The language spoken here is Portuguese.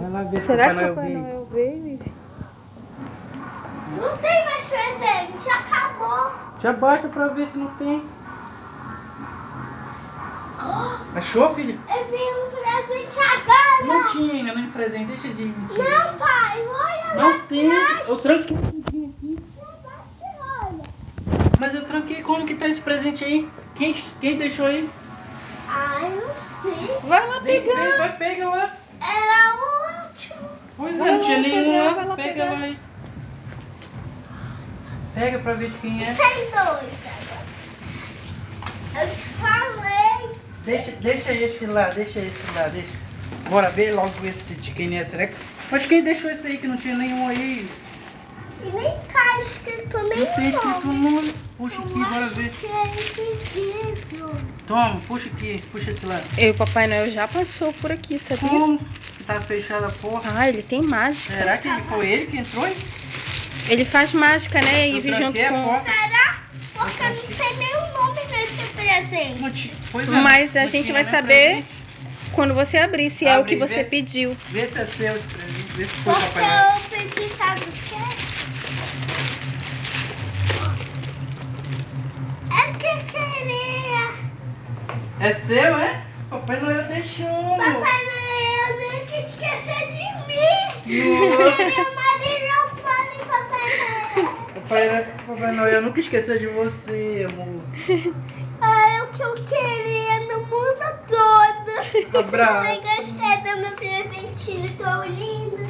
Vai lá ver se Será o que o Papai Papai Noel veio. Noel veio? Não tem mais presente, acabou. Já baixa pra ver se não tem. Achou, filho? Eu vi um presente agora. Não tinha ainda, nem presente. Deixa de mentir. Não, pai, olha lá Não tem. atrás. Eu tranquei um pouquinho aqui. Olha. Mas eu tranquei. Como que tá esse presente aí? Quem deixou aí? Ai, não sei. Vai lá Vem, pegar. vai, pega lá. Era o último. Pois Vai é, não lá tinha nenhum pegar, lá. vai lá Pega pegar. lá aí. Pega pra ver de quem é. Tem dois agora. Eu te falei. Deixa esse lá, deixa. Bora ver logo esse de quem é, será que... Mas quem deixou esse aí que não tinha nenhum aí? E nem tá escrito nem Não tem escrito nome. nome. Puxa aqui, bora ver. Que é invisível. Toma, puxa aqui, puxa esse lá. E o Papai Noel já passou por aqui, sabia? Como? Que tá fechada a porta. Ah, ele tem mágica. Será que foi ele que entrou aí? Ele faz mágica, né? E Eu junto tranquei a com... porta. Será? Porque não tem nenhum nome nesse presente. Não tinha- Pois é, Mas a não gente tinha vai nem saber presente. quando você abrir, se é o que Abre, você vê se- pediu. Vê se é seu esse presente, vê se foi o Porque Papai Noel. eu pedi, sabe o quê? É que queria. É seu, é? Papai Noel deixou. Papai Noel nem que esquecer de mim. Nossa. Meu marido não fala em Papai Noel. Papai Noel nunca esqueceu de você, amor. É o que eu queria no mundo todo. Abraço. Eu gostei do meu presentinho tão lindo.